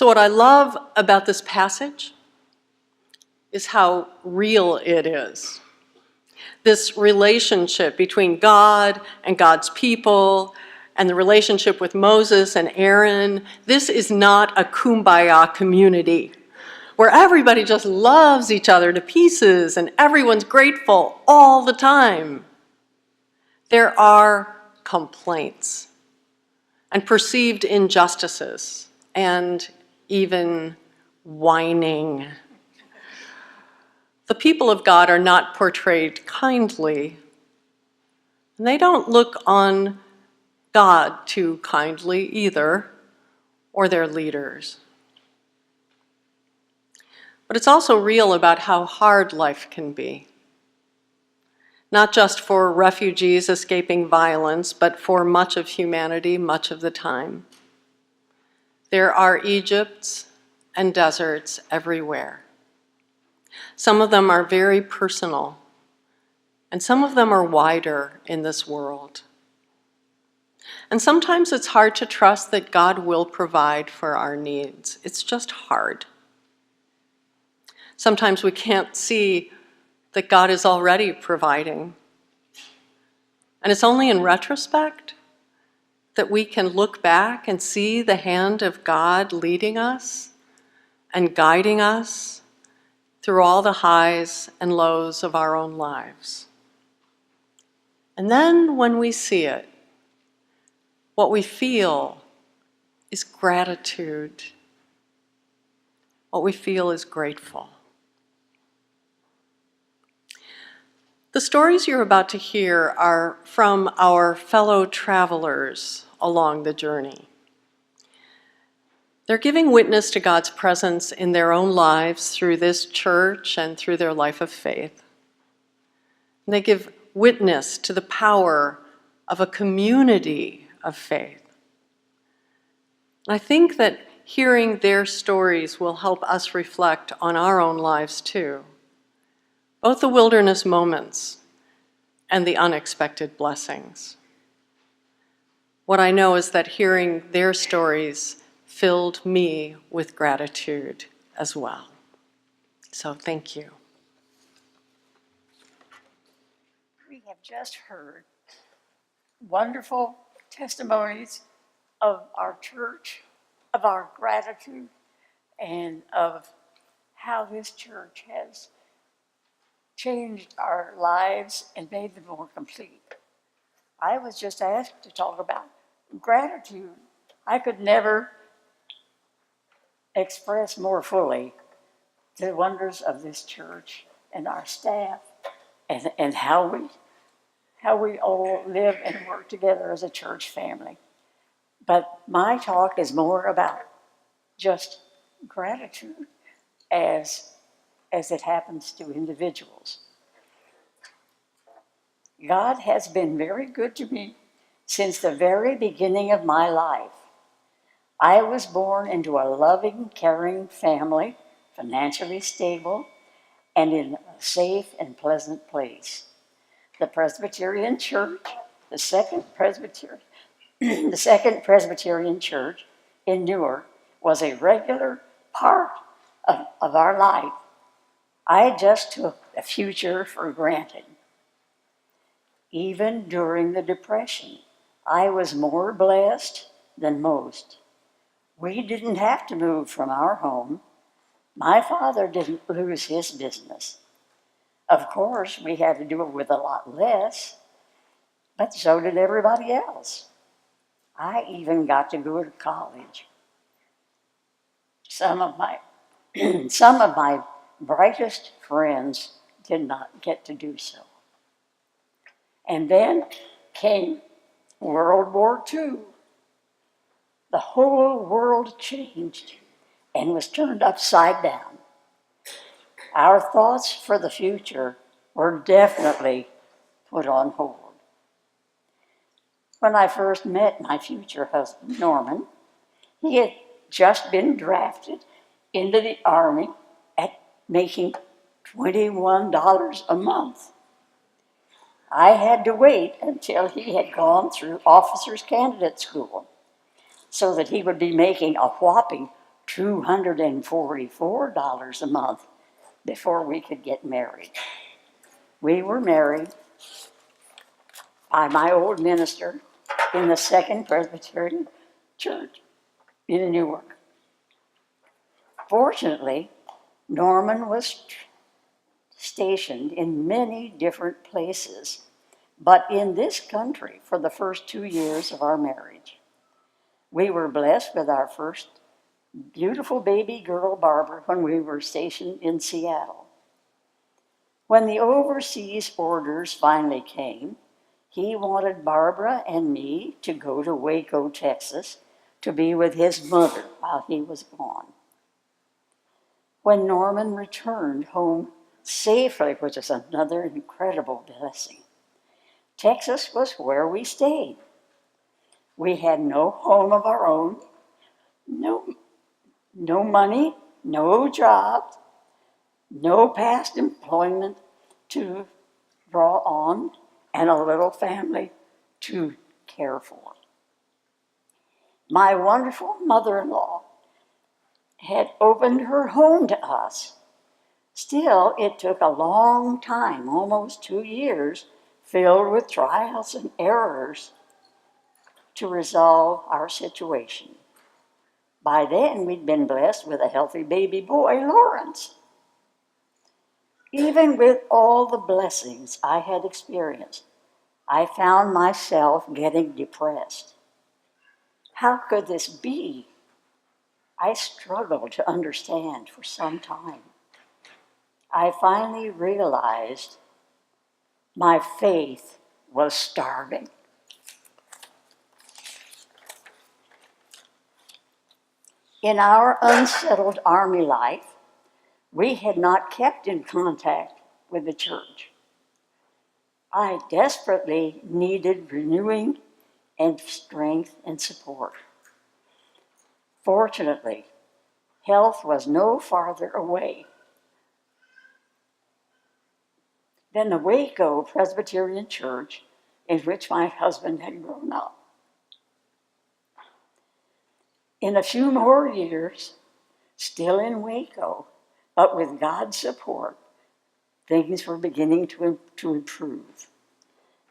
So what I love about this passage is how real it is. This relationship between God and God's people and the relationship with Moses and Aaron, this is not a kumbaya community where everybody just loves each other to pieces and everyone's grateful all the time. There are complaints and perceived injustices and even whining. The people of God are not portrayed kindly, and they don't look on God too kindly either, or their leaders. But it's also real about how hard life can be. Not just for refugees escaping violence, but for much of humanity, much of the time. There are Egypts and deserts everywhere. Some of them are very personal, and some of them are wider in this world. And sometimes it's hard to trust that God will provide for our needs. It's just hard. Sometimes we can't see that God is already providing. And it's only in retrospect that we can look back and see the hand of God leading us and guiding us through all the highs and lows of our own lives. And then when we see it, what we feel is gratitude. What we feel is grateful. The stories you're about to hear are from our fellow travelers along the journey. They're giving witness to God's presence in their own lives through this church and through their life of faith. And they give witness to the power of a community of faith. And I think that hearing their stories will help us reflect on our own lives too. Both the wilderness moments and the unexpected blessings. What I know is that hearing their stories filled me with gratitude as well. So thank you. We have just heard wonderful testimonies of our church, of our gratitude, and of how this church has changed our lives and made them more complete. I was just asked to talk about gratitude. I could never express more fully the wonders of this church and our staff and how we all live and work together as a church family. But my talk is more about just gratitude as it happens to individuals. God has been very good to me since the very beginning of my life. I was born into a loving, caring family, financially stable, and in a safe and pleasant place. The Presbyterian Church, the second Presbyterian Church in Newark, was a regular part of our life. I just took the future for granted. Even during the Depression, I was more blessed than most. We didn't have to move from our home. My father didn't lose his business. Of course, we had to do it with a lot less, but so did everybody else. I even got to go to college. Some of my brightest friends did not get to do so. And then came World War II. The whole world changed and was turned upside down. Our thoughts for the future were definitely put on hold. When I first met my future husband, Norman, he had just been drafted into the Army at making $21 a month. I had to wait until he had gone through officers' candidate school so that he would be making a whopping $244 a month before we could get married. We were married by my old minister in the Second Presbyterian Church in Newark. Fortunately, Norman was stationed in many different places, but in this country for the first 2 years of our marriage. We were blessed with our first beautiful baby girl, Barbara, when we were stationed in Seattle. When the overseas orders finally came, he wanted Barbara and me to go to Waco, Texas, to be with his mother while he was gone. When Norman returned home safely, which is another incredible blessing, Texas was where we stayed. We had no home of our own, no money, no job, no past employment to draw on, and a little family to care for. My wonderful mother-in-law had opened her home to us. Still, it took a long time, almost 2 years, filled with trials and errors to resolve our situation. By then, we'd been blessed with a healthy baby boy, Lawrence. Even with all the blessings I had experienced, I found myself getting depressed. How could this be? I struggled to understand for some time. I finally realized my faith was starving. In our unsettled Army life, we had not kept in contact with the church. I desperately needed renewing and strength and support. Fortunately, health was no farther away than the Waco Presbyterian Church in which my husband had grown up. In a few more years, still in Waco, but with God's support, things were beginning to improve.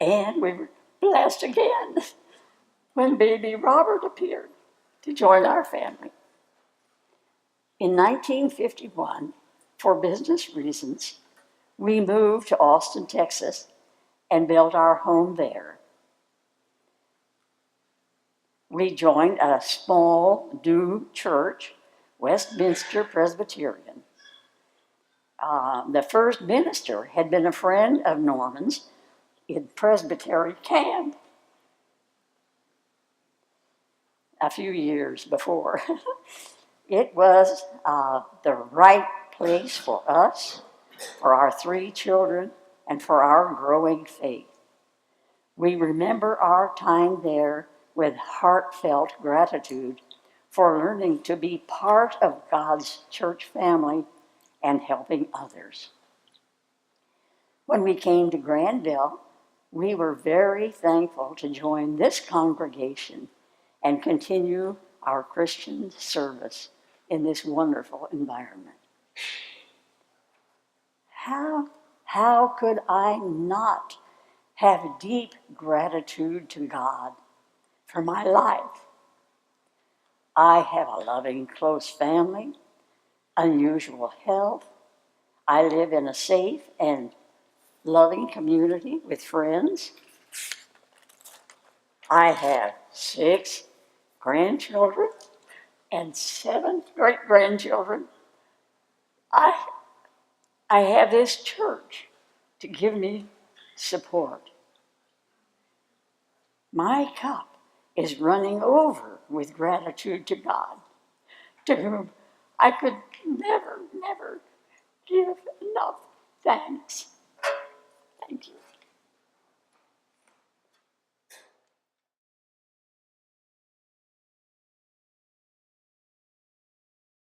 And we were blessed again when baby Robert appeared to join our family. In 1951, for business reasons, we moved to Austin, Texas, and built our home there. We joined a small new church, Westminster Presbyterian. The first minister had been a friend of Norman's in Presbytery camp a few years before. It was the right place for us, for our 3 children, and for our growing faith. We remember our time there with heartfelt gratitude for learning to be part of God's church family and helping others. When we came to Granville, we were very thankful to join this congregation and continue our Christian service in this wonderful environment. How could I not have deep gratitude to God for my life? I have a loving, close family, unusual health. I live in a safe and loving community with friends. I have 6 grandchildren and 7 great-grandchildren. I have this church to give me support. My cup is running over with gratitude to God, to whom I could never give enough thanks. Thank you.